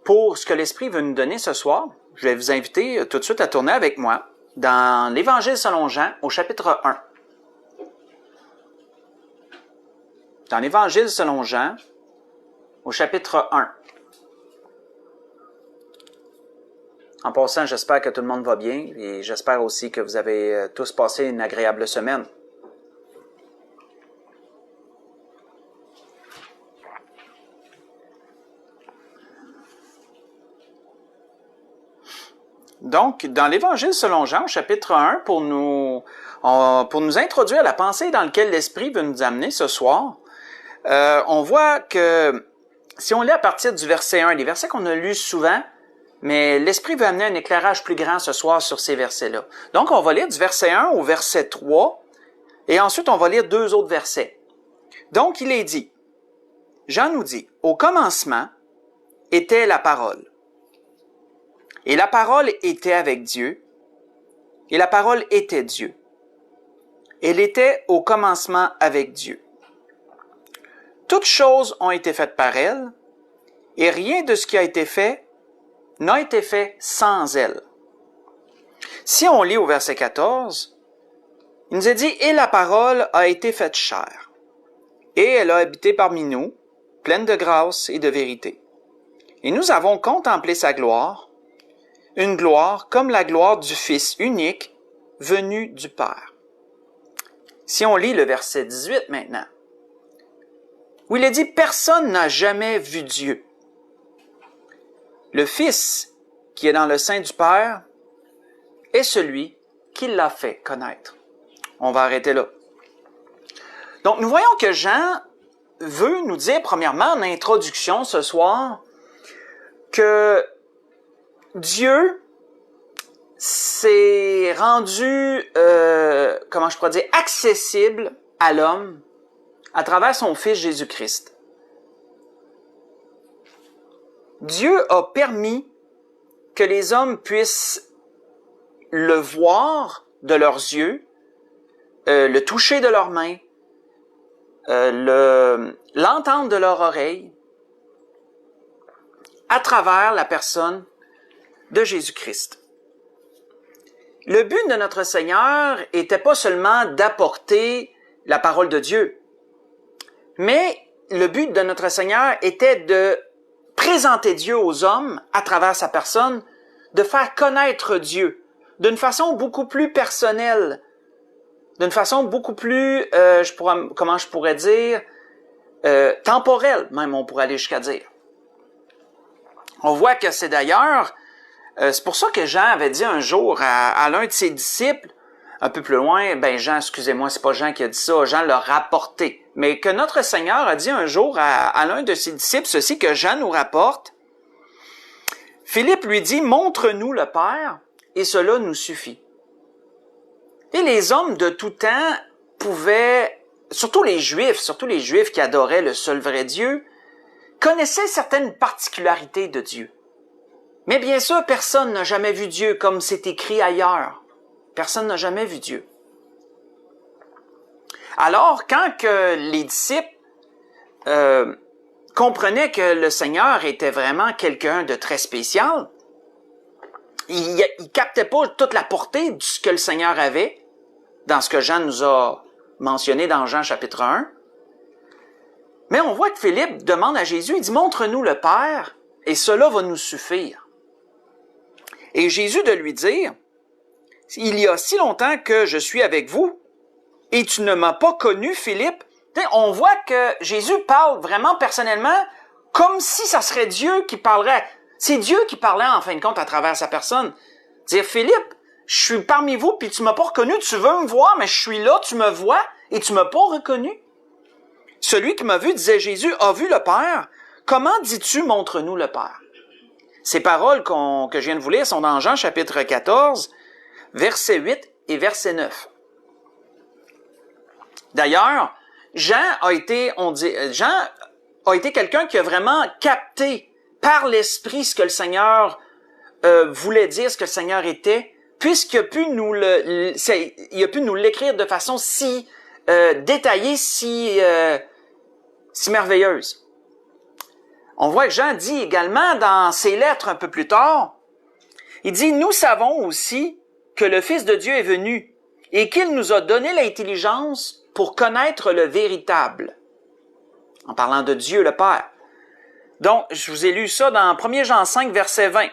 Pour ce que l'Esprit veut nous donner ce soir, je vais vous inviter tout de suite à tourner avec moi dans l'Évangile selon Jean, au chapitre 1. Dans l'Évangile selon Jean, au chapitre 1. En passant, j'espère que tout le monde va bien et j'espère aussi que vous avez tous passé une agréable semaine. Donc, dans l'Évangile selon Jean, au chapitre 1, pour nous introduire la pensée dans laquelle l'Esprit veut nous amener ce soir, on voit que, si on lit à partir du verset 1, les versets qu'on a lus souvent, mais l'Esprit veut amener un éclairage plus grand ce soir sur ces versets-là. Donc, on va lire du verset 1 au verset 3, et ensuite on va lire 2 autres versets. Donc, il est dit, Jean nous dit, « Au commencement était la parole. Et la parole était avec Dieu, et la parole était Dieu. Elle était au commencement avec Dieu. Toutes choses ont été faites par elle, et rien de ce qui a été fait n'a été fait sans elle. » Si on lit au verset 14, il nous est dit « Et la parole a été faite chair, et elle a habité parmi nous, pleine de grâce et de vérité. Et nous avons contemplé sa gloire, une gloire comme la gloire du Fils unique venu du Père. » Si on lit le verset 18 maintenant, où il est dit « Personne n'a jamais vu Dieu. Le Fils qui est dans le sein du Père est celui qui l'a fait connaître. » On va arrêter là. Donc, nous voyons que Jean veut nous dire, premièrement, en introduction ce soir, que Dieu s'est rendu, comment je pourrais dire, accessible à l'homme à travers son Fils Jésus-Christ. Dieu a permis que les hommes puissent le voir de leurs yeux, le toucher de leurs mains, l'entendre de leur oreille, à travers la personne de Jésus-Christ. Le but de notre Seigneur était pas seulement d'apporter la parole de Dieu, mais le but de notre Seigneur était de présenter Dieu aux hommes à travers sa personne, de faire connaître Dieu d'une façon beaucoup plus personnelle, d'une façon beaucoup plus, comment je pourrais dire, temporelle, même on pourrait aller jusqu'à dire. On voit que c'est d'ailleurs, c'est pour ça que Jean avait dit un jour à l'un de ses disciples, un peu plus loin, Jean, excusez-moi, c'est pas Jean qui a dit ça, Jean l'a rapporté, mais que notre Seigneur a dit un jour à l'un de ses disciples, ceci que Jean nous rapporte. Philippe lui dit, « Montre-nous le Père, et cela nous suffit. » Et les hommes de tout temps pouvaient, surtout les Juifs qui adoraient le seul vrai Dieu, connaissaient certaines particularités de Dieu. Mais bien sûr, personne n'a jamais vu Dieu comme c'est écrit ailleurs. Personne n'a jamais vu Dieu. Alors, quand que les disciples comprenaient que le Seigneur était vraiment quelqu'un de très spécial, ils captaient pas toute la portée de ce que le Seigneur avait, dans ce que Jean nous a mentionné dans Jean chapitre 1. Mais on voit que Philippe demande à Jésus, il dit « Montre-nous le Père, et cela va nous suffire. » Et Jésus de lui dire, « Il y a si longtemps que je suis avec vous, et tu ne m'as pas connu, Philippe. » On voit que Jésus parle vraiment personnellement, comme si ça serait Dieu qui parlerait. C'est Dieu qui parlait en fin de compte à travers sa personne. Dire, Philippe, je suis parmi vous, puis tu m'as pas reconnu, tu veux me voir, mais je suis là, tu me vois, et tu m'as pas reconnu. Celui qui m'a vu, disait Jésus, a vu le Père. Comment dis-tu, montre-nous le Père? Ces paroles que je viens de vous lire sont dans Jean chapitre 14, verset 8 et verset 9. D'ailleurs, Jean a été quelqu'un qui a vraiment capté par l'Esprit ce que le Seigneur voulait dire, ce que le Seigneur était, puisqu'il a pu nous l'écrire de façon si détaillée, si merveilleuse. On voit que Jean dit également dans ses lettres un peu plus tard, il dit, nous savons aussi que le Fils de Dieu est venu et qu'il nous a donné l'intelligence pour connaître le véritable. En parlant de Dieu le Père. Donc, je vous ai lu ça dans 1 Jean 5, verset 20.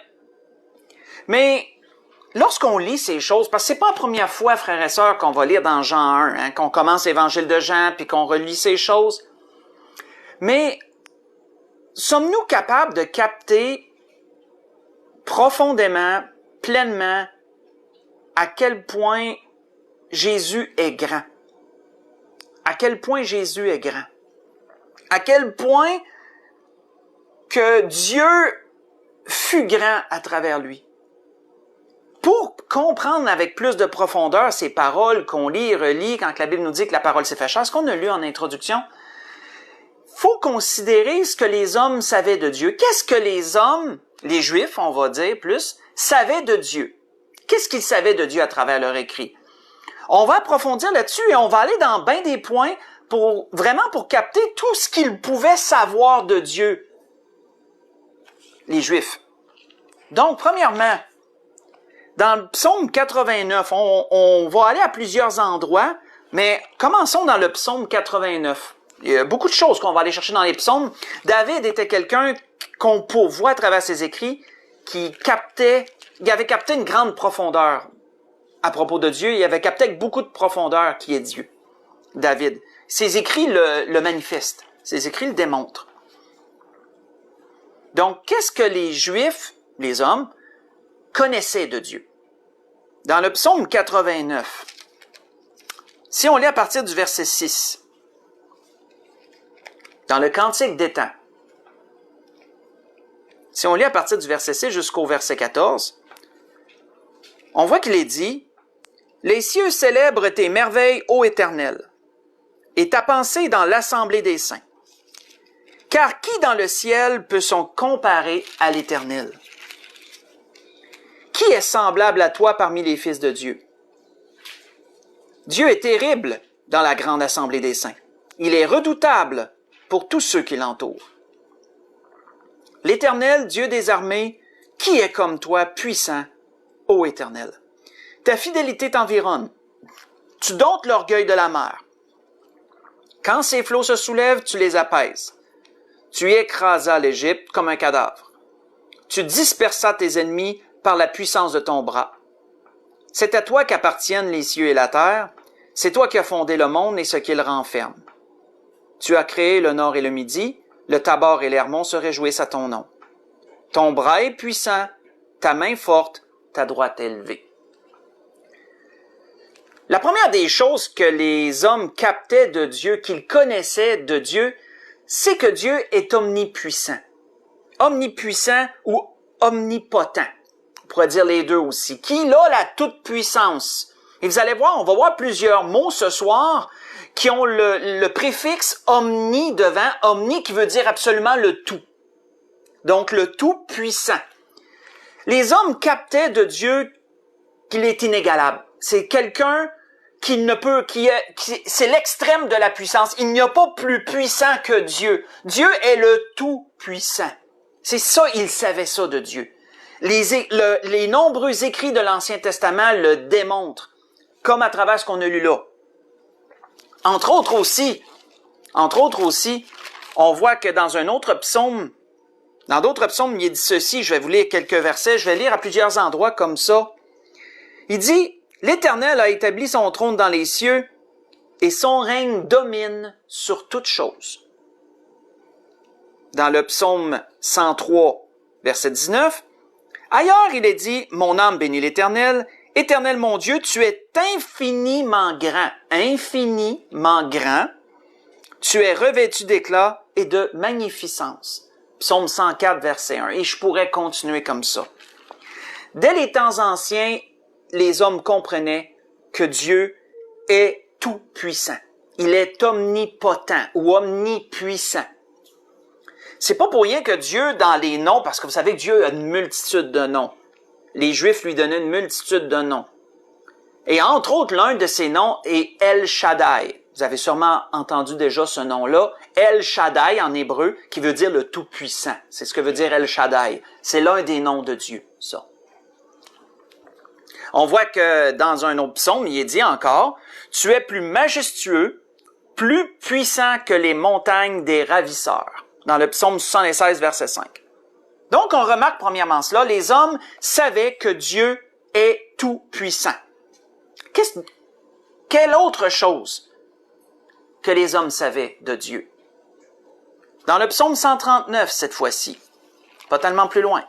Mais lorsqu'on lit ces choses, parce que c'est pas la première fois, frères et sœurs, qu'on va lire dans Jean 1, hein, qu'on commence l'Évangile de Jean, puis qu'on relit ces choses. Mais sommes-nous capables de capter profondément, pleinement, à quel point Jésus est grand? À quel point Jésus est grand? À quel point que Dieu fut grand à travers lui? Pour comprendre avec plus de profondeur ces paroles qu'on lit et relit quand la Bible nous dit que la parole s'est fait chair, ce qu'on a lu en introduction, faut considérer ce que les hommes savaient de Dieu. Qu'est-ce que les hommes, les Juifs, on va dire plus, savaient de Dieu? Qu'est-ce qu'ils savaient de Dieu à travers leur écrit? On va approfondir là-dessus et on va aller dans bien des points pour capter tout ce qu'ils pouvaient savoir de Dieu, les Juifs. Donc, premièrement, dans le psaume 89, on va aller à plusieurs endroits, mais commençons dans le psaume 89. Il y a beaucoup de choses qu'on va aller chercher dans les psaumes. David était quelqu'un qu'on voit à travers ses écrits, qui avait capté une grande profondeur à propos de Dieu. Il avait capté avec beaucoup de profondeur qui est Dieu. David. Ses écrits le manifestent. Ses écrits le démontrent. Donc, qu'est-ce que les Juifs, les hommes, connaissaient de Dieu? Dans le psaume 89, si on lit à partir du verset 6, dans le Cantique des temps, si on lit à partir du verset 6 jusqu'au verset 14, on voit qu'il est dit, « Les cieux célèbrent tes merveilles, ô Éternel, et ta pensée dans l'assemblée des saints. Car qui dans le ciel peut s'en comparer à l'Éternel? Qui est semblable à toi parmi les fils de Dieu? Dieu est terrible dans la grande assemblée des saints. Il est redoutable pour tous ceux qui l'entourent. L'Éternel, Dieu des armées, qui est comme toi, puissant, ô Éternel? Ta fidélité t'environne. Tu domptes l'orgueil de la mer. Quand ses flots se soulèvent, tu les apaises. Tu écrasas l'Égypte comme un cadavre. Tu dispersas tes ennemis par la puissance de ton bras. C'est à toi qu'appartiennent les cieux et la terre. C'est toi qui as fondé le monde et ce qu'il renferme. Tu as créé le nord et le midi. Le Tabor et l'Hermon se réjouissent à ton nom. Ton bras est puissant, ta main forte, ta droite élevée. La première des choses que les hommes captaient de Dieu, qu'ils connaissaient de Dieu, c'est que Dieu est omnipuissant. Omnipuissant ou omnipotent. On pourrait dire les deux aussi. Qu'il a la toute-puissance. Et vous allez voir, on va voir plusieurs mots ce soir qui ont le préfixe omni devant. Omni qui veut dire absolument le tout. Donc le tout-puissant. Les hommes captaient de Dieu qu'il est inégalable. C'est quelqu'un c'est l'extrême de la puissance. Il n'y a pas plus puissant que Dieu. Dieu est le tout-puissant. C'est ça, ils savaient ça de Dieu. Les nombreux écrits de l'Ancien Testament le démontrent, comme à travers ce qu'on a lu là. Entre autres aussi, on voit que dans d'autres psaumes, il est dit ceci, je vais vous lire quelques versets, je vais lire à plusieurs endroits comme ça. Il dit, « L'Éternel a établi son trône dans les cieux, et son règne domine sur toutes choses. » Dans le psaume 103, verset 19, « Ailleurs, il est dit, « Mon âme bénit l'Éternel, Éternel mon Dieu, tu es infiniment grand, tu es revêtu d'éclat et de magnificence. » Psaume 104, verset 1. Et je pourrais continuer comme ça. Dès les temps anciens, les hommes comprenaient que Dieu est tout-puissant. Il est omnipotent ou omnipuissant. C'est pas pour rien que Dieu, dans les noms, parce que vous savez que Dieu a une multitude de noms. Les Juifs lui donnaient une multitude de noms. Et entre autres, l'un de ces noms est El Shaddai. Vous avez sûrement entendu déjà ce nom-là. El Shaddai en hébreu, qui veut dire le Tout-Puissant. C'est ce que veut dire El Shaddai. C'est l'un des noms de Dieu, ça. On voit que dans un autre psaume, il est dit encore, « Tu es plus majestueux, plus puissant que les montagnes des ravisseurs. » Dans le psaume 76, verset 5. Donc, on remarque premièrement cela, les hommes savaient que Dieu est tout-puissant. Quelle autre chose que les hommes savaient de Dieu? Dans le psaume 139, cette fois-ci, pas tellement plus loin.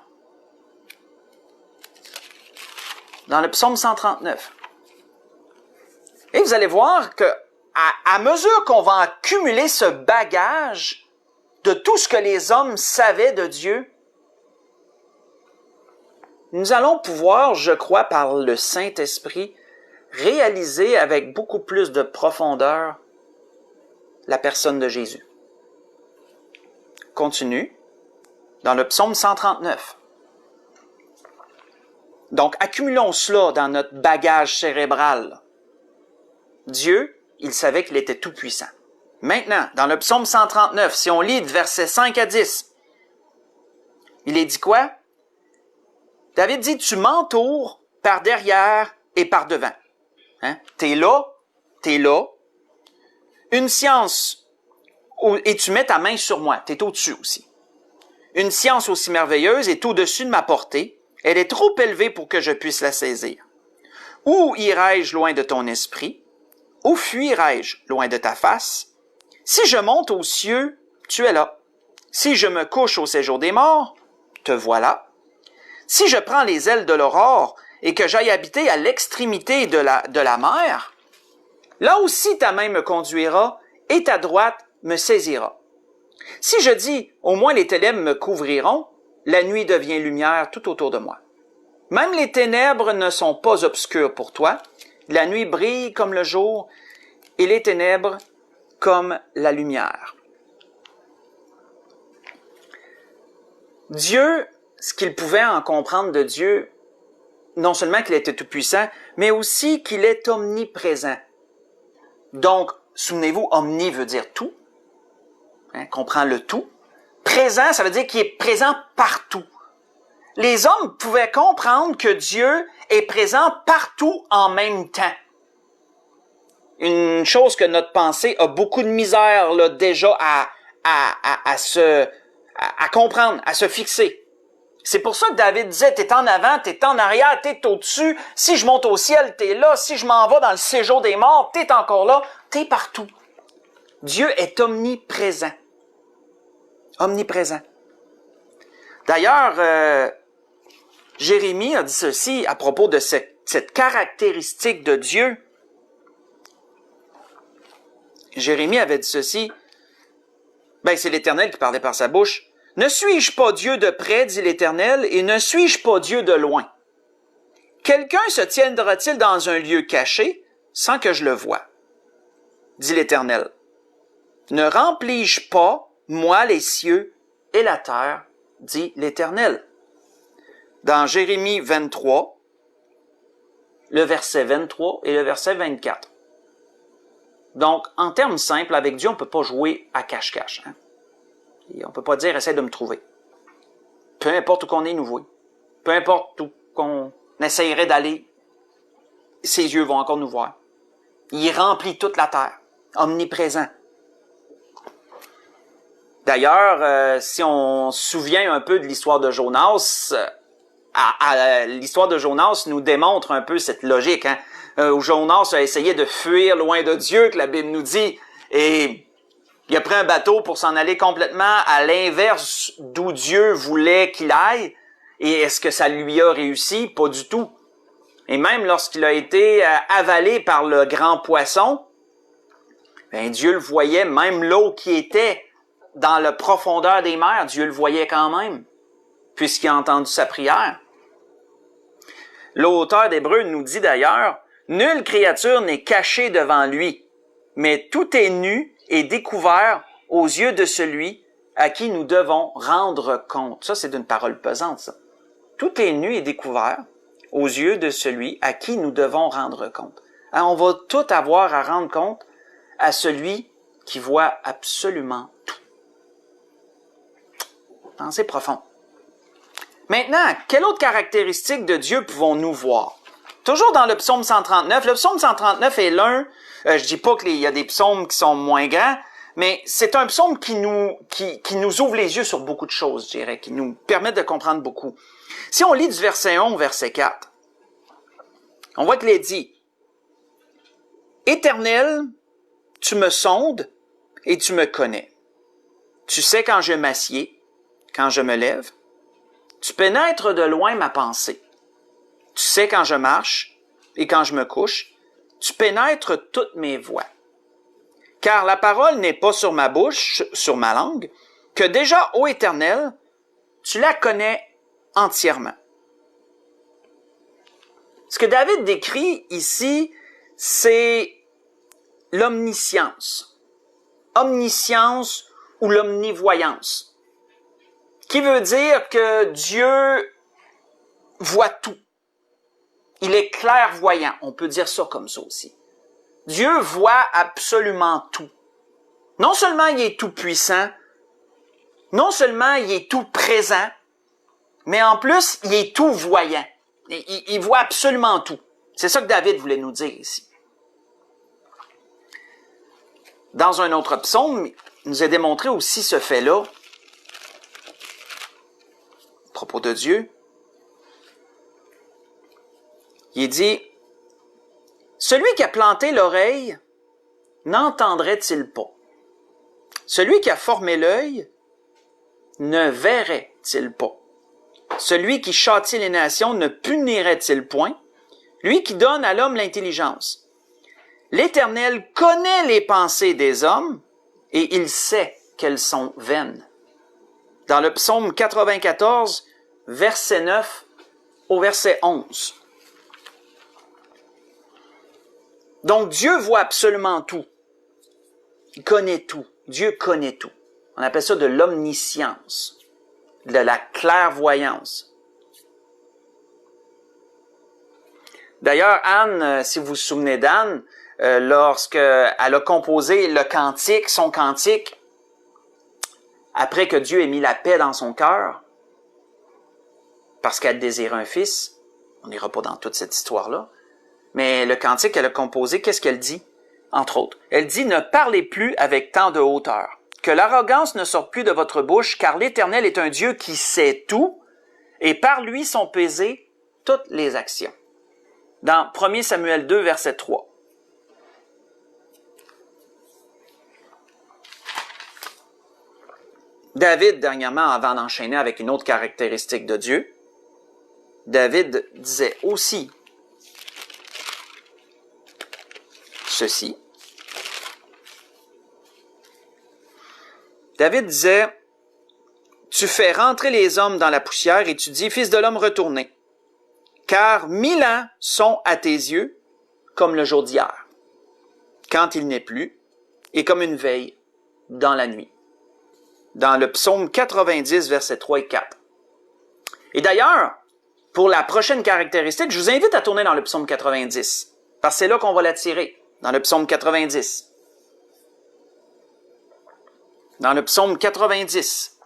Dans le psaume 139. Et vous allez voir que à mesure qu'on va accumuler ce bagage de tout ce que les hommes savaient de Dieu, nous allons pouvoir, je crois, par le Saint-Esprit, réaliser avec beaucoup plus de profondeur la personne de Jésus. Continue dans le psaume 139. Donc, accumulons cela dans notre bagage cérébral. Dieu, il savait qu'il était tout-puissant. Maintenant, dans le psaume 139, si on lit de versets 5 à 10, il est dit quoi? David dit, « Tu m'entoures par derrière et par devant. » Hein? T'es là. Une science, et tu mets ta main sur moi. T'es au-dessus aussi. Une science aussi merveilleuse est au-dessus de ma portée. Elle est trop élevée pour que je puisse la saisir. Où irai-je loin de ton esprit? Où fuirai-je loin de ta face? Si je monte aux cieux, tu es là. Si je me couche au séjour des morts, te voilà. Si je prends les ailes de l'aurore et que j'aille habiter à l'extrémité de la mer, là aussi ta main me conduira et ta droite me saisira. Si je dis, au moins les ténèbres me couvriront, la nuit devient lumière tout autour de moi. Même les ténèbres ne sont pas obscures pour toi. La nuit brille comme le jour et les ténèbres comme la lumière. Dieu, ce qu'il pouvait en comprendre de Dieu, non seulement qu'il était tout-puissant, mais aussi qu'il est omniprésent. Donc, souvenez-vous, omni veut dire tout, comprend le tout. Présent, ça veut dire qu'il est présent partout. Les hommes pouvaient comprendre que Dieu est présent partout en même temps. Une chose que notre pensée a beaucoup de misère là, déjà à comprendre, à se fixer. C'est pour ça que David disait, t'es en avant, t'es en arrière, t'es au-dessus. Si je monte au ciel, t'es là. Si je m'en vais dans le séjour des morts, t'es encore là. T'es partout. Dieu est omniprésent. Omniprésent. D'ailleurs, Jérémie a dit ceci à propos de cette caractéristique de Dieu. Jérémie avait dit ceci. C'est l'Éternel qui parlait par sa bouche. « Ne suis-je pas Dieu de près, dit l'Éternel, et ne suis-je pas Dieu de loin? Quelqu'un se tiendra-t-il dans un lieu caché sans que je le voie? Dit l'Éternel. Ne remplis-je pas, moi, les cieux et la terre, dit l'Éternel. » Dans Jérémie 23, le verset 23 et le verset 24. Donc, en termes simples, avec Dieu, on ne peut pas jouer à cache-cache. Et on ne peut pas dire « essaie de me trouver ». Peu importe où qu'on est, nous voit. Peu importe où qu'on essayerait d'aller, ses yeux vont encore nous voir. Il remplit toute la terre, omniprésent. D'ailleurs, si on se souvient un peu de l'histoire de Jonas, l'histoire de Jonas nous démontre un peu cette logique, où Jonas a essayé de fuir loin de Dieu, que la Bible nous dit, et il a pris un bateau pour s'en aller complètement à l'inverse d'où Dieu voulait qu'il aille. Et est-ce que ça lui a réussi? Pas du tout. Et même lorsqu'il a été avalé par le grand poisson, Dieu le voyait, même l'eau qui était dans la profondeur des mers, Dieu le voyait quand même, puisqu'il a entendu sa prière. L'auteur d'Hébreux nous dit d'ailleurs, « Nulle créature n'est cachée devant lui, mais tout est nu et découvert aux yeux de celui à qui nous devons rendre compte. » Ça, c'est une parole pesante, ça. Tout est nu et découvert aux yeux de celui à qui nous devons rendre compte. On va tout avoir à rendre compte à celui qui voit absolument Pensée profonde. Maintenant, quelle autre caractéristique de Dieu pouvons-nous voir? Toujours dans le psaume 139. Le psaume 139 est l'un, je dis pas qu'il y a des psaumes qui sont moins grands, mais c'est un psaume qui nous ouvre les yeux sur beaucoup de choses, je dirais, qui nous permet de comprendre beaucoup. Si on lit du verset 1 au verset 4, on voit qu'il est dit, « Éternel, tu me sondes et tu me connais. Tu sais quand je m'assieds, quand je me lève. Tu pénètres de loin ma pensée. Tu sais quand je marche et quand je me couche. Tu pénètres toutes mes voies. Car la parole n'est pas sur ma bouche, sur ma langue, que déjà, ô Éternel, tu la connais entièrement. » Ce que David décrit ici, c'est l'omniscience. Omniscience ou l'omnivoyance. Qui veut dire que Dieu voit tout. Il est clairvoyant. On peut dire ça comme ça aussi. Dieu voit absolument tout. Non seulement il est tout puissant, non seulement il est tout présent, mais en plus, il est tout voyant. Il voit absolument tout. C'est ça que David voulait nous dire ici. Dans un autre psaume, il nous a démontré aussi ce fait-là, à propos de Dieu. Il dit, « Celui qui a planté l'oreille, n'entendrait-il pas? Celui qui a formé l'œil, ne verrait-il pas? Celui qui châtie les nations, ne punirait-il point? Lui qui donne à l'homme l'intelligence. L'Éternel connaît les pensées des hommes et il sait qu'elles sont vaines. » Dans le psaume 94, verset 9 au verset 11. Donc Dieu voit absolument tout. Il connaît tout. Dieu connaît tout. On appelle ça de l'omniscience, de la clairvoyance. D'ailleurs, Anne, si vous vous souvenez d'Anne, lorsqu'elle a composé le cantique, son cantique, après que Dieu ait mis la paix dans son cœur, parce qu'elle désirait un fils, on n'ira pas dans toute cette histoire-là, mais le cantique qu'elle a composé, qu'est-ce qu'elle dit? Entre autres, elle dit « Ne parlez plus avec tant de hauteur, que l'arrogance ne sorte plus de votre bouche, car l'Éternel est un Dieu qui sait tout, et par lui sont pesées toutes les actions. » Dans 1 Samuel 2, verset 3. David, dernièrement, avant d'enchaîner avec une autre caractéristique de Dieu, David disait aussi ceci. David disait, « Tu fais rentrer les hommes dans la poussière et tu dis, Fils de l'homme, retournez. Car 1000 ans sont à tes yeux comme le jour d'hier, quand il n'est plus, et comme une veille dans la nuit. » Dans le psaume 90, versets 3 et 4. Et d'ailleurs, pour la prochaine caractéristique, je vous invite à tourner dans le psaume 90, parce que c'est là qu'on va la tirer, dans le psaume 90. Dans le psaume 90.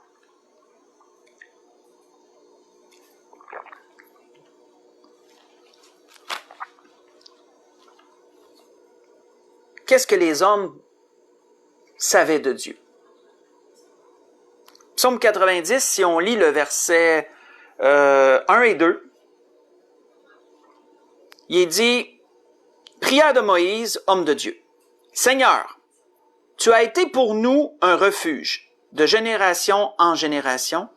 Qu'est-ce que les hommes savaient de Dieu? Psaume 90, si on lit le verset 1 et 2, il est dit, « Prière de Moïse, homme de Dieu. Seigneur, tu as été pour nous un refuge de génération en génération,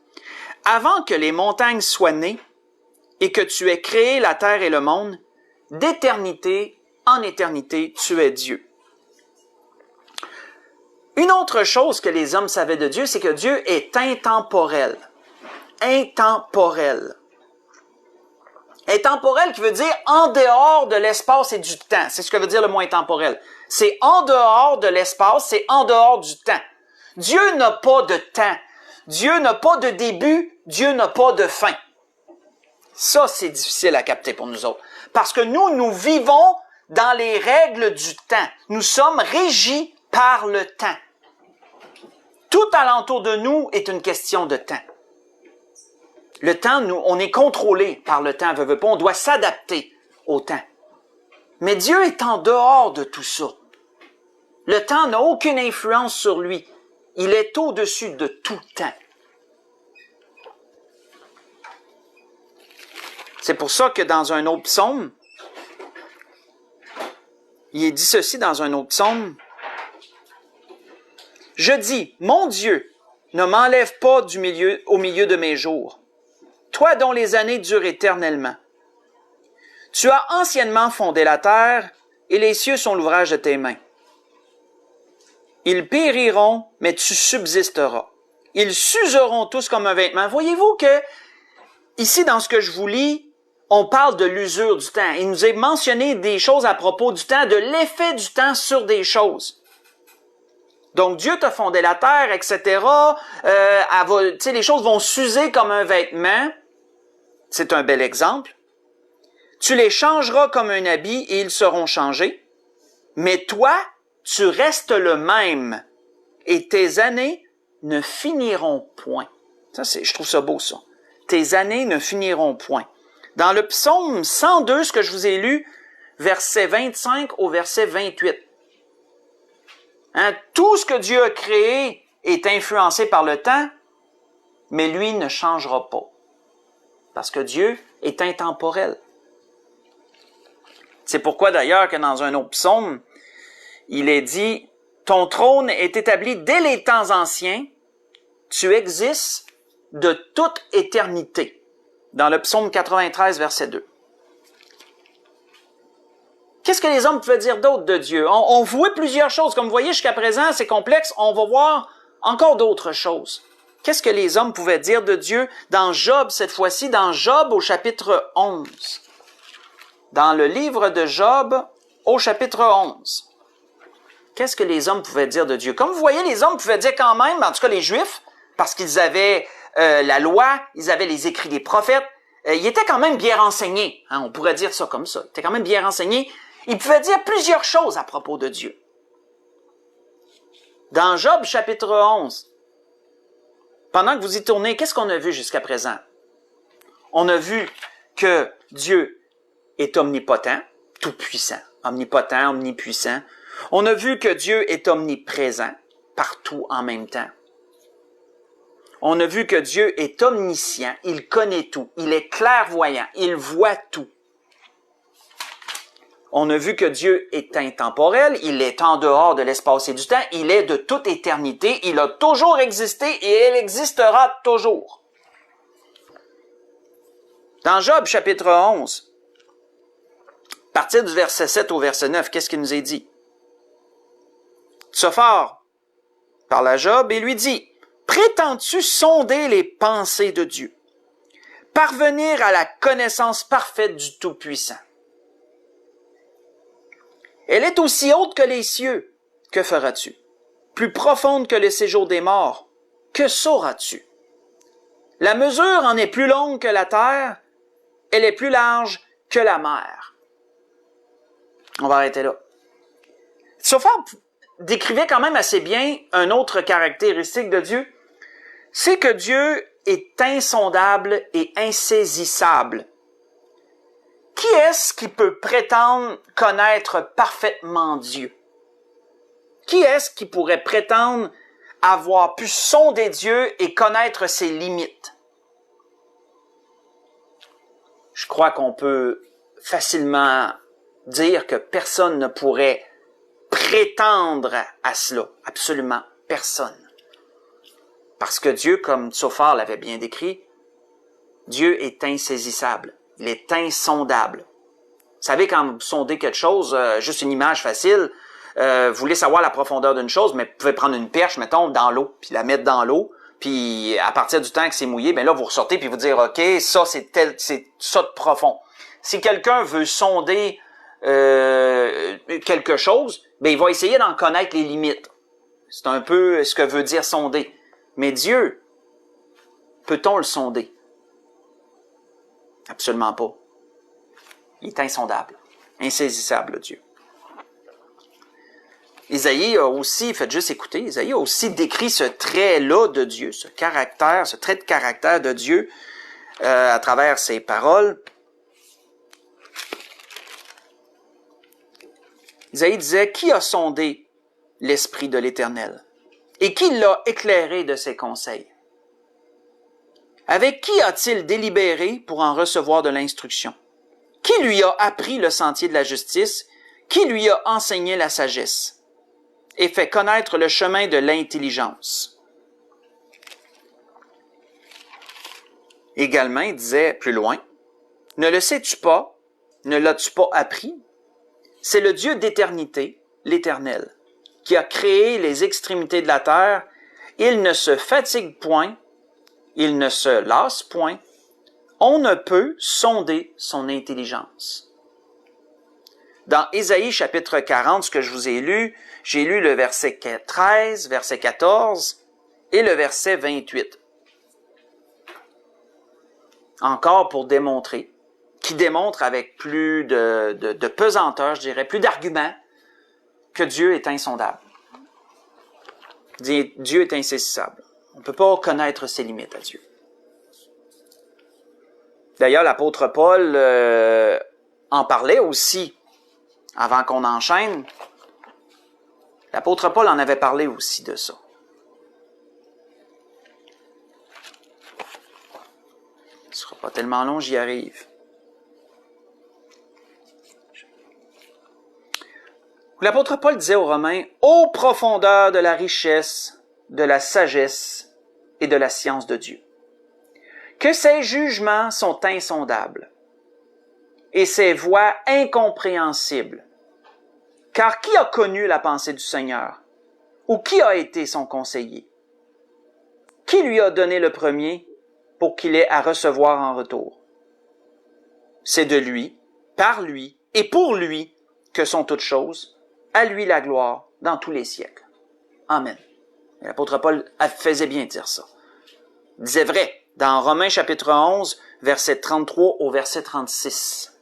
avant que les montagnes soient nées et que tu aies créé la terre et le monde, d'éternité en éternité, tu es Dieu. » Une autre chose que les hommes savaient de Dieu, c'est que Dieu est intemporel. Intemporel. Intemporel qui veut dire en dehors de l'espace et du temps. C'est ce que veut dire le mot intemporel. C'est en dehors de l'espace, c'est en dehors du temps. Dieu n'a pas de temps. Dieu n'a pas de début, Dieu n'a pas de fin. Ça, c'est difficile à capter pour nous autres. Parce que nous vivons dans les règles du temps. Nous sommes régis par le temps. Tout alentour de nous est une question de temps. Le temps, nous, on est contrôlé par le temps, veut pas, on doit s'adapter au temps. Mais Dieu est en dehors de tout ça. Le temps n'a aucune influence sur lui. Il est au-dessus de tout temps. C'est pour ça que dans un autre psaume, il est dit ceci dans un autre psaume. Je dis, mon Dieu, ne m'enlève pas au milieu de mes jours. Toi dont les années durent éternellement. Tu as anciennement fondé la terre, et les cieux sont l'ouvrage de tes mains. Ils périront, mais tu subsisteras. Ils s'useront tous comme un vêtement. Voyez-vous que, ici, dans ce que je vous lis, on parle de l'usure du temps. Il nous est mentionné des choses à propos du temps, de l'effet du temps sur des choses. Donc, Dieu t'a fondé la terre, etc. Les choses vont s'user comme un vêtement. C'est un bel exemple. Tu les changeras comme un habit et ils seront changés. Mais toi, tu restes le même et tes années ne finiront point. Je trouve ça beau, ça. Tes années ne finiront point. Dans le psaume 102, ce que je vous ai lu, verset 25 au verset 28. Tout ce que Dieu a créé est influencé par le temps, mais lui ne changera pas. Parce que Dieu est intemporel. C'est pourquoi d'ailleurs que dans un autre psaume, il est dit, « Ton trône est établi dès les temps anciens, tu existes de toute éternité. » Dans le psaume 93, verset 2. Qu'est-ce que les hommes pouvaient dire d'autre de Dieu? On voit plusieurs choses. Comme vous voyez, jusqu'à présent, c'est complexe. On va voir encore d'autres choses. Qu'est-ce que les hommes pouvaient dire de Dieu dans Job, cette fois-ci, dans Job au chapitre 11? Dans le livre de Job au chapitre 11. Qu'est-ce que les hommes pouvaient dire de Dieu? Comme vous voyez, les hommes pouvaient dire quand même, en tout cas les Juifs, parce qu'ils avaient la loi, ils avaient les écrits des prophètes, ils étaient quand même bien renseignés. On pourrait dire ça comme ça. Ils étaient quand même bien renseignés. Ils pouvaient dire plusieurs choses à propos de Dieu. Dans Job chapitre 11, pendant que vous y tournez, qu'est-ce qu'on a vu jusqu'à présent? On a vu que Dieu est omnipotent, tout-puissant, omnipotent, omnipuissant. On a vu que Dieu est omniprésent, partout en même temps. On a vu que Dieu est omniscient, il connaît tout, il est clairvoyant, il voit tout. On a vu que Dieu est intemporel, il est en dehors de l'espace et du temps, il est de toute éternité, il a toujours existé et il existera toujours. Dans Job chapitre 11, à partir du verset 7 au verset 9, qu'est-ce qu'il nous est dit? Sophar parle à Job et lui dit, « Prétends-tu sonder les pensées de Dieu, parvenir à la connaissance parfaite du Tout-Puissant? Elle est aussi haute que les cieux. Que feras-tu? Plus profonde que le séjour des morts. Que sauras-tu? La mesure en est plus longue que la terre. Elle est plus large que la mer. » On va arrêter là. Sophar décrivait quand même assez bien une autre caractéristique de Dieu, c'est que Dieu est insondable et insaisissable. Qui est-ce qui peut prétendre connaître parfaitement Dieu? Qui est-ce qui pourrait prétendre avoir pu sonder Dieu et connaître ses limites? Je crois qu'on peut facilement dire que personne ne pourrait prétendre à cela. Absolument personne. Parce que Dieu, comme Sophar l'avait bien décrit, Dieu est insaisissable. Il est insondable. Vous savez, quand vous sondez quelque chose, juste une image facile, vous voulez savoir la profondeur d'une chose, mais vous pouvez prendre une perche, mettons, dans l'eau, puis la mettre dans l'eau, puis à partir du temps que c'est mouillé, ben là, vous ressortez, puis vous dire, OK, ça, c'est ça de profond. Si quelqu'un veut sonder quelque chose, ben il va essayer d'en connaître les limites. C'est un peu ce que veut dire sonder. Mais Dieu, peut-on le sonder? Absolument pas. Il est insondable, insaisissable, Dieu. Isaïe a aussi, faites juste écouter, Isaïe a aussi décrit ce trait-là de Dieu, ce trait de caractère de Dieu, à travers ces paroles. Isaïe disait, « Qui a sondé l'Esprit de l'Éternel? Et qui l'a éclairé de ses conseils? Avec qui a-t-il délibéré pour en recevoir de l'instruction? Qui lui a appris le sentier de la justice? Qui lui a enseigné la sagesse et fait connaître le chemin de l'intelligence? » Également, il disait plus loin, « Ne le sais-tu pas? Ne l'as-tu pas appris? C'est le Dieu d'éternité, l'Éternel, qui a créé les extrémités de la terre. Il ne se fatigue point, il ne se lasse point. On ne peut sonder son intelligence. » Dans Ésaïe chapitre 40, ce que je vous ai lu, j'ai lu le verset 13, verset 14 et le verset 28. Encore pour démontrer, qui démontre avec plus de pesanteur, je dirais, plus d'arguments, que Dieu est insondable. Dieu est insaisissable. On ne peut pas connaître ses limites à Dieu. D'ailleurs, l'apôtre Paul en parlait aussi, avant qu'on enchaîne. L'apôtre Paul en avait parlé aussi de ça. Ce ne sera pas tellement long, j'y arrive. L'apôtre Paul disait aux Romains, « Ô profondeur de la richesse, de la sagesse et de la science de Dieu, que ses jugements sont insondables et ses voies incompréhensibles. Car qui a connu la pensée du Seigneur? Ou qui a été son conseiller? Qui lui a donné le premier pour qu'il ait à recevoir en retour? C'est de lui, par lui et pour lui que sont toutes choses. À lui la gloire dans tous les siècles. Amen. » Et l'apôtre Paul faisait bien dire ça. Il disait vrai dans Romains chapitre 11, verset 33 au verset 36.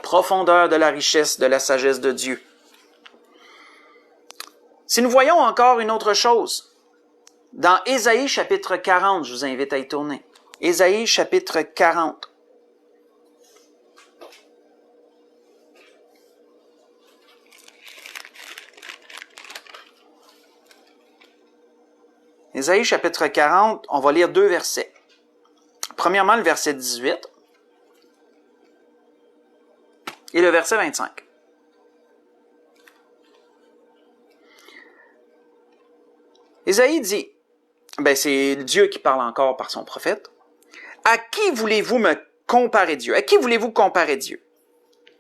Profondeur de la richesse, de la sagesse de Dieu. Si nous voyons encore une autre chose, dans Ésaïe chapitre 40, je vous invite à y tourner. Ésaïe chapitre 40. Ésaïe chapitre 40, on va lire 2 versets. Premièrement, le verset 18 et le verset 25. Ésaïe dit, c'est Dieu qui parle encore par son prophète, « À qui voulez-vous me comparer Dieu? À qui voulez-vous comparer Dieu?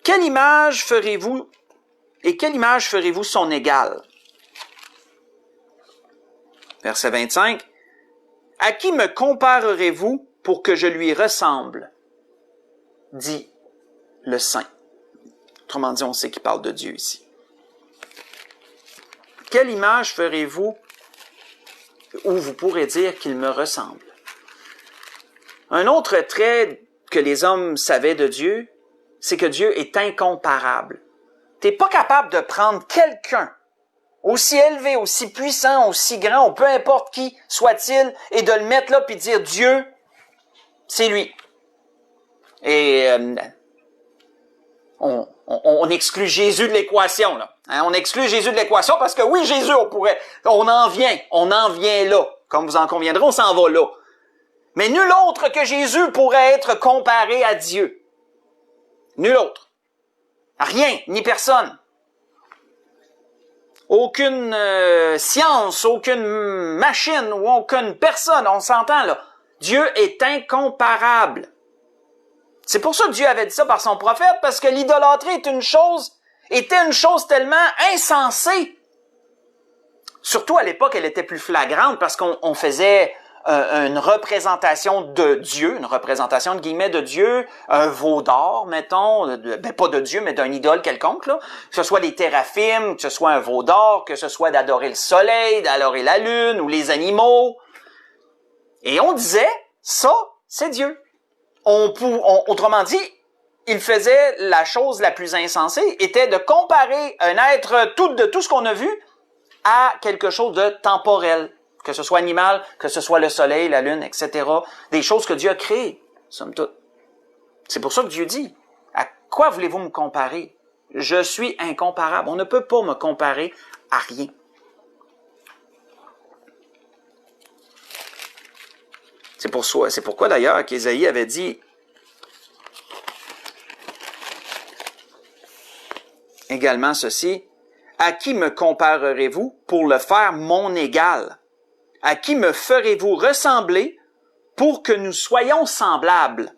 Quelle image ferez-vous et quelle image ferez-vous son égal? » Verset 25. « À qui me comparerez-vous pour que je lui ressemble? Dit le Saint. » Autrement dit, on sait qu'il parle de Dieu ici. « Quelle image ferez-vous où vous pourrez dire qu'il me ressemble? » Un autre trait que les hommes savaient de Dieu, c'est que Dieu est incomparable. Tu n'es pas capable de prendre quelqu'un aussi élevé, aussi puissant, aussi grand, ou peu importe qui soit-il, et de le mettre là puis dire Dieu, c'est lui. Et on exclut Jésus de l'équation, là. Hein, on exclut Jésus de l'équation parce que oui, Jésus, on en vient là. Comme vous en conviendrez, on s'en va là. Mais nul autre que Jésus pourrait être comparé à Dieu. Nul autre. Rien, ni personne. Aucune science, aucune machine ou aucune personne, on s'entend là. Dieu est incomparable. C'est pour ça que Dieu avait dit ça par son prophète, parce que l'idolâtrie était une chose tellement insensée. Surtout à l'époque, elle était plus flagrante parce qu'on faisait une représentation de Dieu, une représentation de guillemets de Dieu, un veau d'or, mettons, pas de Dieu, mais d'un idole quelconque, là. Que ce soit les téraphimes, que ce soit un veau d'or, que ce soit d'adorer le soleil, d'adorer la lune ou les animaux. Et on disait, ça, c'est Dieu. Autrement dit, il faisait la chose la plus insensée, était de comparer un être de tout ce qu'on a vu à quelque chose de temporel, que ce soit animal, que ce soit le soleil, la lune, etc. Des choses que Dieu a créées, somme toute. C'est pour ça que Dieu dit, à quoi voulez-vous me comparer? Je suis incomparable. On ne peut pas me comparer à rien. C'est pourquoi d'ailleurs qu'Ésaïe avait dit également ceci, « À qui me comparerez-vous pour le faire mon égal? À qui me ferez-vous ressembler pour que nous soyons semblables? »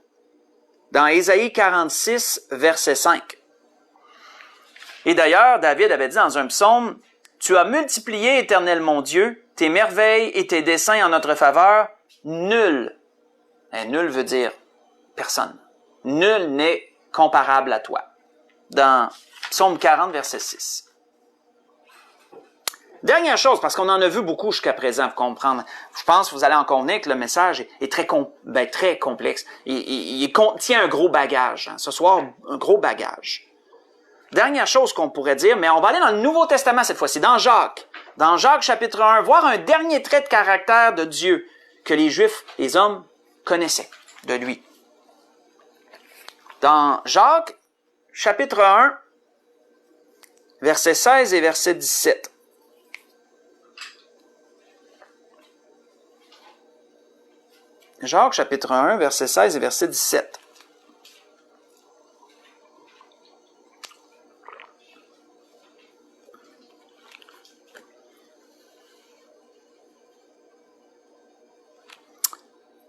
Dans Ésaïe 46, verset 5. Et d'ailleurs, David avait dit dans un psaume, « Tu as multiplié, Éternel mon Dieu, tes merveilles et tes desseins en notre faveur, nul. » Et nul veut dire personne. Nul n'est comparable à toi. Dans Psaume 40, verset 6. Dernière chose, parce qu'on en a vu beaucoup jusqu'à présent pour comprendre. Je pense que vous allez en convenir que le message est très complexe. Il contient un gros bagage. Ce soir, un gros bagage. Dernière chose qu'on pourrait dire, mais on va aller dans le Nouveau Testament cette fois-ci, dans Jacques. Dans Jacques chapitre 1, voir un dernier trait de caractère de Dieu que les Juifs, les hommes, connaissaient de lui. Dans Jacques chapitre 1, versets 16 et verset 17. Jacques chapitre 1, verset 16 et verset 17.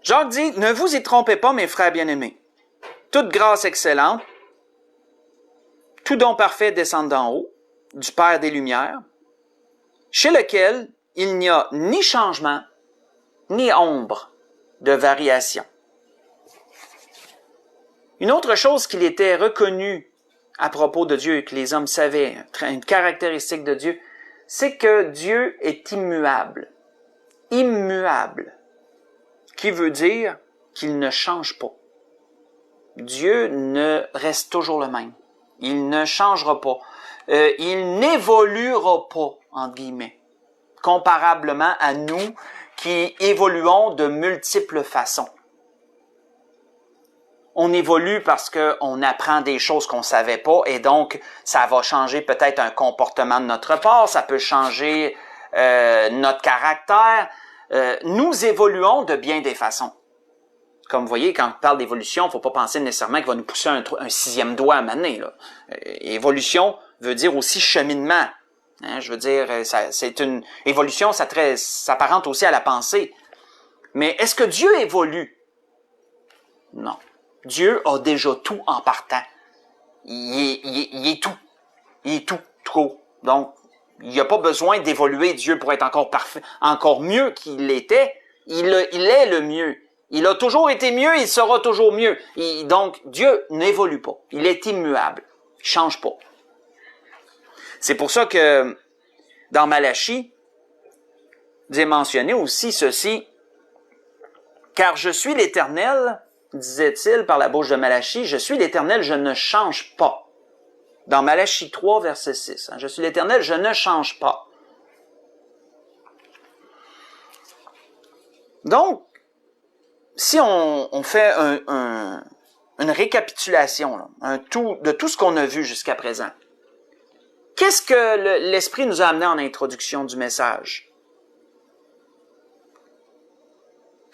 Jacques dit, « Ne vous y trompez pas, mes frères bien-aimés. Toute grâce excellente, tout don parfait descend d'en haut, du Père des Lumières, chez lequel il n'y a ni changement, ni ombre de variation. » Une autre chose qu'il était reconnu à propos de Dieu et que les hommes savaient, une caractéristique de Dieu, c'est que Dieu est immuable. Immuable. Qui veut dire qu'il ne change pas. Dieu ne reste toujours le même. Il ne changera pas. Il n'évoluera pas, entre guillemets, comparablement à nous qui évoluons de multiples façons. On évolue parce qu'on apprend des choses qu'on ne savait pas et donc ça va changer peut-être un comportement de notre part, ça peut changer notre caractère. Nous évoluons de bien des façons. Comme vous voyez, quand on parle d'évolution, il ne faut pas penser nécessairement qu'il va nous pousser un sixième doigt à maner. Évolution veut dire aussi cheminement. Hein, je veux dire, c'est une évolution, ça s'apparente aussi à la pensée. Mais est-ce que Dieu évolue? Non. Dieu a déjà tout en partant. Il est tout. Il est tout, trop. Donc, il n'y a pas besoin d'évoluer Dieu pour être encore parfait, encore mieux qu'il l'était. Il est le mieux. Il a toujours été mieux, il sera toujours mieux. Donc, Dieu n'évolue pas. Il est immuable. Il ne change pas. C'est pour ça que dans Malachie, il est mentionné aussi ceci. « Car je suis l'Éternel, disait-il par la bouche de Malachie, je suis l'Éternel, je ne change pas. » Dans Malachie 3, verset 6. Je suis l'Éternel, je ne change pas. Donc, si on fait une récapitulation, de tout ce qu'on a vu jusqu'à présent, qu'est-ce que l'Esprit nous a amené en introduction du message?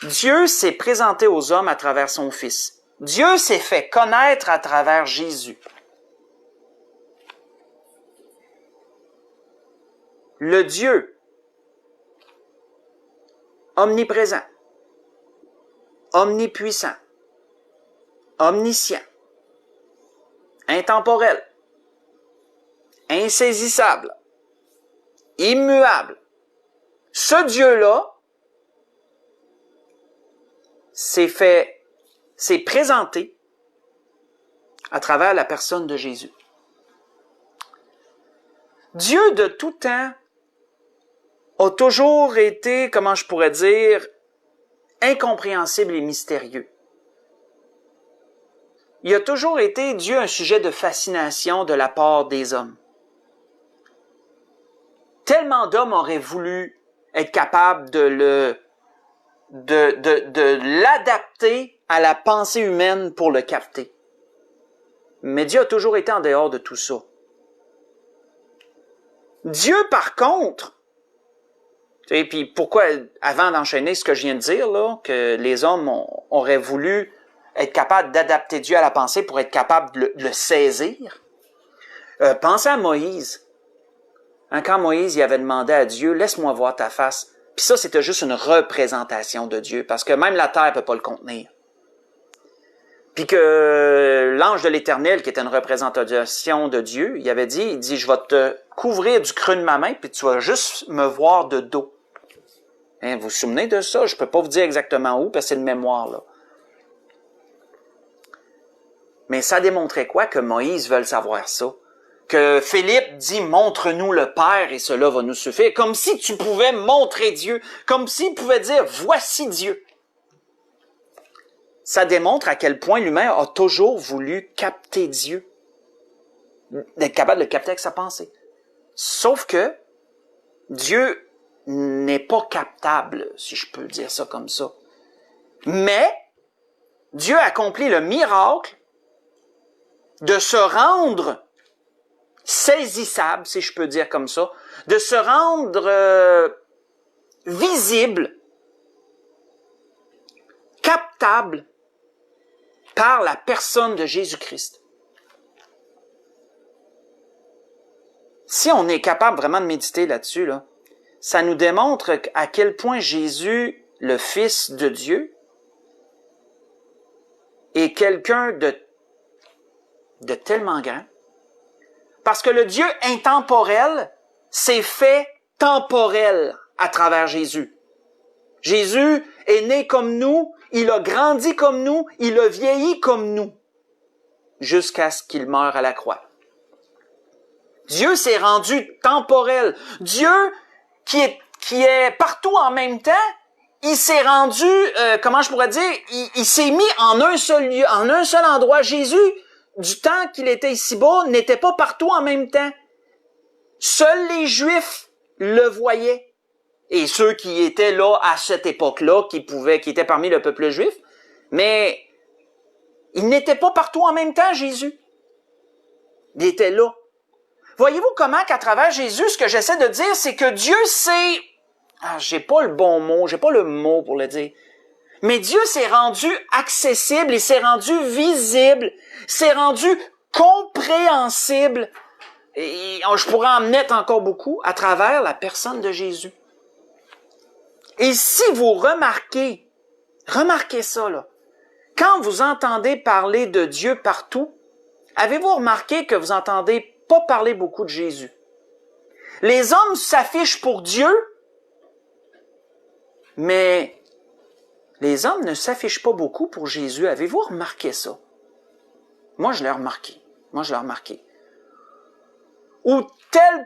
Dieu s'est présenté aux hommes à travers son Fils. Dieu s'est fait connaître à travers Jésus. Le Dieu omniprésent, omnipuissant, omniscient, intemporel, insaisissable, immuable. Ce Dieu-là s'est présenté à travers la personne de Jésus. Dieu de tout temps a toujours été, comment je pourrais dire, incompréhensible et mystérieux. Il a toujours été, Dieu, un sujet de fascination de la part des hommes. Tellement d'hommes auraient voulu être capable de l'adapter à la pensée humaine pour le capter. Mais Dieu a toujours été en dehors de tout ça. Dieu, par contre, et puis pourquoi, avant d'enchaîner ce que je viens de dire, là, que les hommes auraient voulu être capables d'adapter Dieu à la pensée pour être capables de le saisir. Pensez à Moïse. Quand Moïse il avait demandé à Dieu, laisse-moi voir ta face. Puis ça, c'était juste une représentation de Dieu, parce que même la terre ne peut pas le contenir. Puis que l'ange de l'Éternel, qui était une représentation de Dieu, il avait dit, je vais te couvrir du creux de ma main, puis tu vas juste me voir de dos. Hein, vous vous souvenez de ça? Je peux pas vous dire exactement où, parce que c'est une mémoire, là. Mais ça démontrait quoi que Moïse veuille savoir ça? Que Philippe dit, montre-nous le Père et cela va nous suffire. Comme si tu pouvais montrer Dieu. Comme s'il pouvait dire, voici Dieu. Ça démontre à quel point l'humain a toujours voulu capter Dieu. D'être capable de le capter avec sa pensée. Sauf que Dieu n'est pas captable, si je peux dire ça comme ça. Mais Dieu accomplit le miracle de se rendre saisissable, si je peux dire comme ça, de se rendre visible, captable par la personne de Jésus-Christ. Si on est capable vraiment de méditer là-dessus, là, ça nous démontre à quel point Jésus, le Fils de Dieu, est quelqu'un de tellement grand. Parce que le Dieu intemporel s'est fait temporel à travers Jésus. Jésus est né comme nous, il a grandi comme nous, il a vieilli comme nous, jusqu'à ce qu'il meure à la croix. Dieu s'est rendu temporel. Dieu, qui est partout en même temps, il s'est rendu, comment je pourrais dire, il s'est mis en un seul lieu, en un seul endroit. Jésus, du temps qu'il était ici-bas, n'était pas partout en même temps. Seuls les Juifs le voyaient. Et ceux qui étaient là à cette époque-là, qui étaient parmi le peuple juif. Mais il n'était pas partout en même temps, Jésus. Il était là. Voyez-vous comment qu'à travers Jésus, ce que j'essaie de dire, c'est que Dieu s'est... j'ai pas le bon mot, j'ai pas le mot pour le dire. Mais Dieu s'est rendu accessible, il s'est rendu visible, s'est rendu compréhensible. Et je pourrais en mettre encore beaucoup à travers la personne de Jésus. Et si vous remarquez ça là, quand vous entendez parler de Dieu partout, avez-vous remarqué que vous entendez pas parler beaucoup de Jésus? Les hommes s'affichent pour Dieu, mais les hommes ne s'affichent pas beaucoup pour Jésus. Avez-vous remarqué ça? Moi, je l'ai remarqué. Ou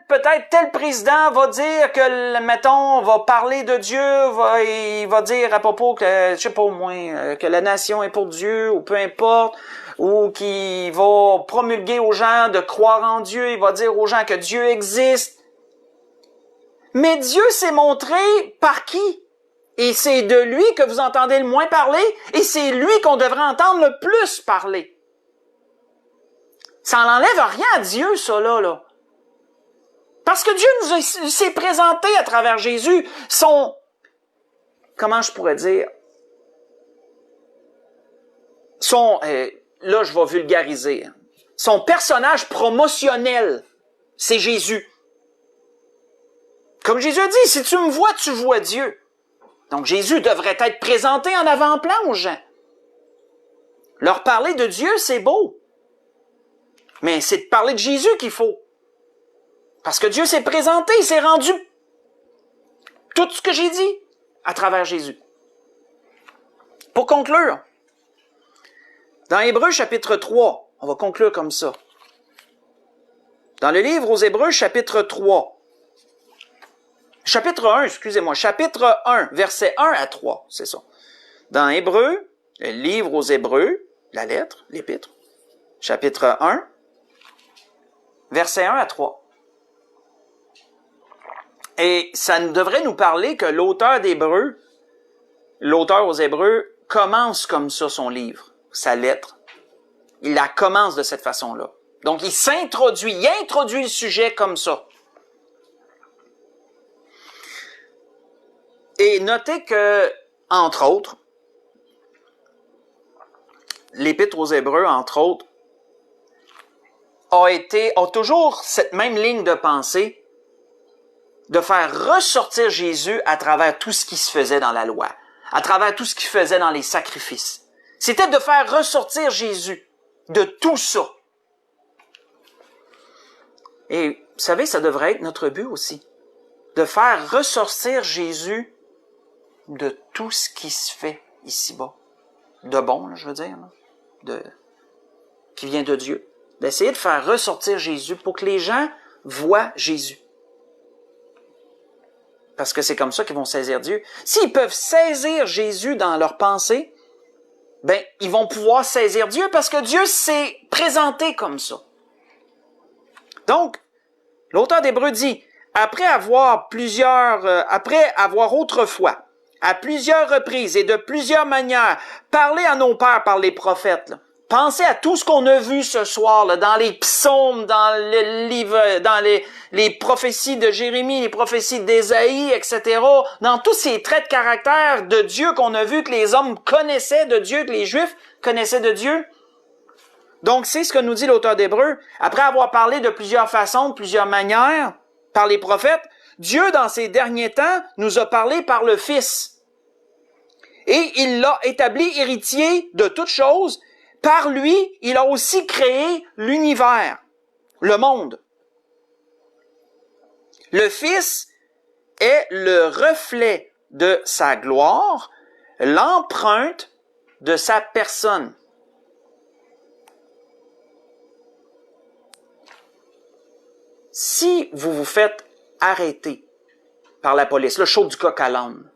peut-être tel président va dire que, mettons, va parler de Dieu, il va dire à propos que, je sais pas au moins, que la nation est pour Dieu, ou peu importe, ou qu'il va promulguer aux gens de croire en Dieu, il va dire aux gens que Dieu existe. Mais Dieu s'est montré par qui? Et c'est de lui que vous entendez le moins parler, et c'est lui qu'on devrait entendre le plus parler. Ça n'enlève rien à Dieu, ça, là. Parce que Dieu s'est présenté à travers Jésus comment je pourrais dire, là je vais vulgariser, son personnage promotionnel, c'est Jésus. Comme Jésus a dit, si tu me vois, tu vois Dieu. Donc Jésus devrait être présenté en avant-plan aux gens. Leur parler de Dieu, c'est beau. Mais c'est de parler de Jésus qu'il faut. Parce que Dieu s'est présenté, il s'est rendu tout ce que j'ai dit à travers Jésus. Pour conclure, dans Hébreux chapitre 3, on va conclure comme ça. Dans le livre aux Hébreux chapitre 3, chapitre 1, versets 1 à 3, c'est ça. Dans Hébreux, le livre aux Hébreux, la lettre, l'épître, chapitre 1, versets 1 à 3. Et ça devrait nous parler que l'auteur aux Hébreux, commence comme ça son livre, sa lettre. Il la commence de cette façon-là. Donc, il introduit le sujet comme ça. Et notez que, entre autres, l'Épître aux Hébreux, entre autres, a toujours cette même ligne de pensée de faire ressortir Jésus à travers tout ce qui se faisait dans la loi, à travers tout ce qu'il faisait dans les sacrifices. C'était de faire ressortir Jésus de tout ça. Et vous savez, ça devrait être notre but aussi, de faire ressortir Jésus de tout ce qui se fait ici-bas. De bon, là, je veux dire, là, qui vient de Dieu. D'essayer de faire ressortir Jésus pour que les gens voient Jésus. Parce que c'est comme ça qu'ils vont saisir Dieu. S'ils peuvent saisir Jésus dans leur pensée, ben, ils vont pouvoir saisir Dieu parce que Dieu s'est présenté comme ça. Donc, l'auteur d'Hébreux dit, après avoir autrefois, à plusieurs reprises et de plusieurs manières, parlé à nos pères par les prophètes, là, pensez à tout ce qu'on a vu ce soir là, dans les psaumes, dans le livre, dans les prophéties de Jérémie, les prophéties d'Ésaïe, etc. Dans tous ces traits de caractère de Dieu qu'on a vu, que les hommes connaissaient de Dieu, que les Juifs connaissaient de Dieu. Donc, c'est ce que nous dit l'auteur d'Hébreux. Après avoir parlé de plusieurs façons, de plusieurs manières, par les prophètes, Dieu, dans ces derniers temps, nous a parlé par le Fils. Et il l'a établi héritier de toutes choses. Par lui, il a aussi créé l'univers, le monde. Le Fils est le reflet de sa gloire, l'empreinte de sa personne. Si vous vous faites arrêter par la police, le show du coq à l'âne,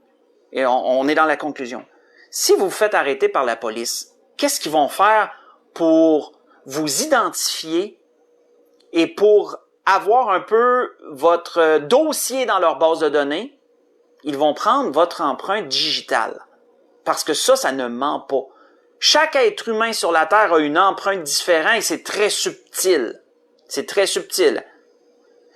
et on est dans la conclusion. Si vous vous faites arrêter par la police, qu'est-ce qu'ils vont faire pour vous identifier et pour avoir un peu votre dossier dans leur base de données? Ils vont prendre votre empreinte digitale. Parce que ça ne ment pas. Chaque être humain sur la Terre a une empreinte différente et c'est très subtil. C'est très subtil.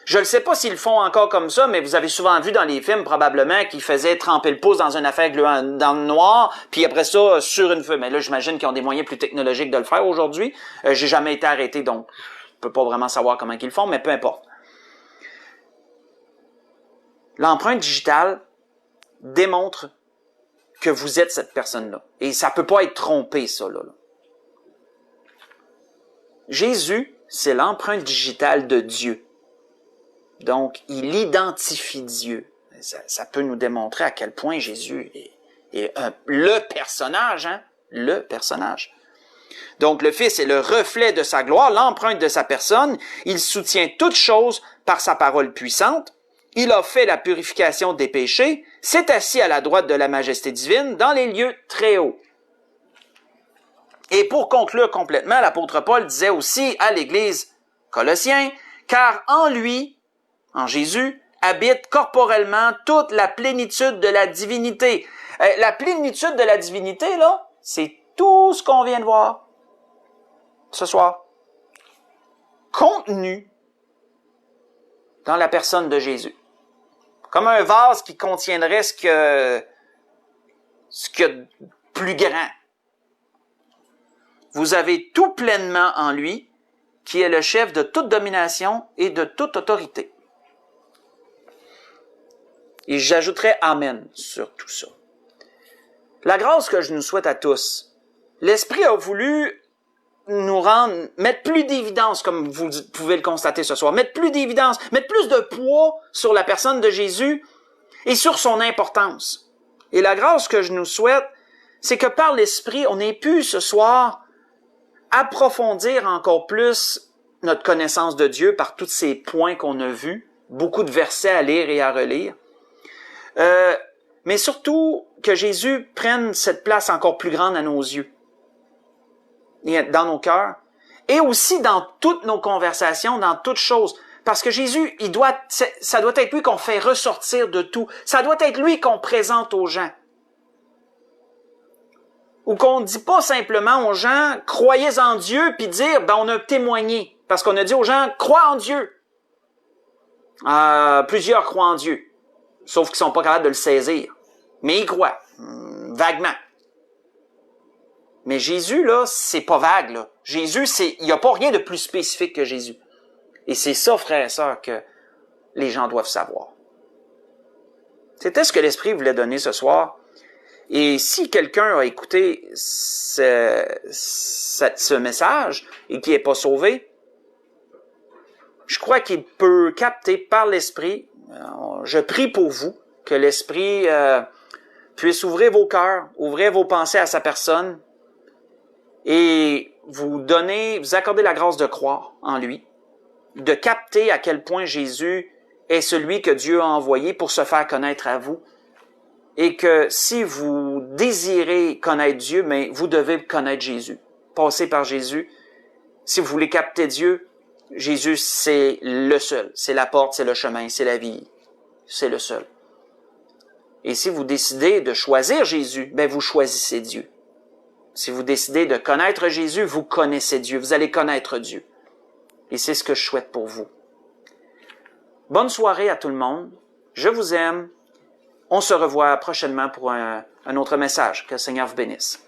Je ne sais pas s'ils le font encore comme ça, mais vous avez souvent vu dans les films, probablement, qu'ils faisaient tremper le pouce dans une affaire dans le noir, puis après ça, sur une feuille. Mais là, j'imagine qu'ils ont des moyens plus technologiques de le faire aujourd'hui. J'ai jamais été arrêté, donc je peux pas vraiment savoir comment ils le font, mais peu importe. L'empreinte digitale démontre que vous êtes cette personne-là. Et ça peut pas être trompé, ça, là. Jésus, c'est l'empreinte digitale de Dieu. Donc, il identifie Dieu. Ça peut nous démontrer à quel point Jésus est le personnage, hein? Le personnage. Donc, le Fils est le reflet de sa gloire, l'empreinte de sa personne. Il soutient toutes choses par sa parole puissante. Il a fait la purification des péchés, s'est assis à la droite de la majesté divine dans les lieux très hauts. Et pour conclure complètement, l'apôtre Paul disait aussi à l'Église Colossiens, car en lui, en Jésus, habite corporellement toute la plénitude de la divinité. La plénitude de la divinité, là, c'est tout ce qu'on vient de voir ce soir. Contenu dans la personne de Jésus. Comme un vase qui contiendrait ce qu'il y a de plus grand. Vous avez tout pleinement en lui, qui est le chef de toute domination et de toute autorité. Et j'ajouterai Amen sur tout ça. La grâce que je nous souhaite à tous, l'Esprit a voulu nous mettre plus d'évidence, comme vous pouvez le constater ce soir, mettre plus d'évidence, mettre plus de poids sur la personne de Jésus et sur son importance. Et la grâce que je nous souhaite, c'est que par l'Esprit, on ait pu ce soir approfondir encore plus notre connaissance de Dieu par tous ces points qu'on a vus, beaucoup de versets à lire et à relire. Mais surtout que Jésus prenne cette place encore plus grande à nos yeux, et dans nos cœurs, et aussi dans toutes nos conversations, dans toutes choses, Parce que Jésus, ça doit être lui qu'on fait ressortir de tout. Ça doit être lui qu'on présente aux gens. Ou qu'on ne dit pas simplement aux gens, croyez en Dieu, puis dire, on a témoigné. Parce qu'on a dit aux gens, crois en Dieu. Plusieurs croient en Dieu. Sauf qu'ils sont pas capables de le saisir. Mais ils croient. Vaguement. Mais Jésus, là, c'est pas vague, là. Jésus, il n'y a pas rien de plus spécifique que Jésus. Et c'est ça, frères et sœurs, que les gens doivent savoir. C'était ce que l'Esprit voulait donner ce soir. Et si quelqu'un a écouté ce message et qui n'est pas sauvé, je crois qu'il peut capter par l'Esprit. Je prie pour vous que l'Esprit puisse ouvrir vos cœurs, ouvrir vos pensées à sa personne et vous accorder la grâce de croire en lui, de capter à quel point Jésus est celui que Dieu a envoyé pour se faire connaître à vous. Et que si vous désirez connaître Dieu, mais vous devez connaître Jésus. Passez par Jésus. Si vous voulez capter Dieu, Jésus, c'est le seul. C'est la porte, c'est le chemin, c'est la vie. C'est le seul. Et si vous décidez de choisir Jésus, vous choisissez Dieu. Si vous décidez de connaître Jésus, vous connaissez Dieu. Vous allez connaître Dieu. Et c'est ce que je souhaite pour vous. Bonne soirée à tout le monde. Je vous aime. On se revoit prochainement pour un autre message. Que le Seigneur vous bénisse.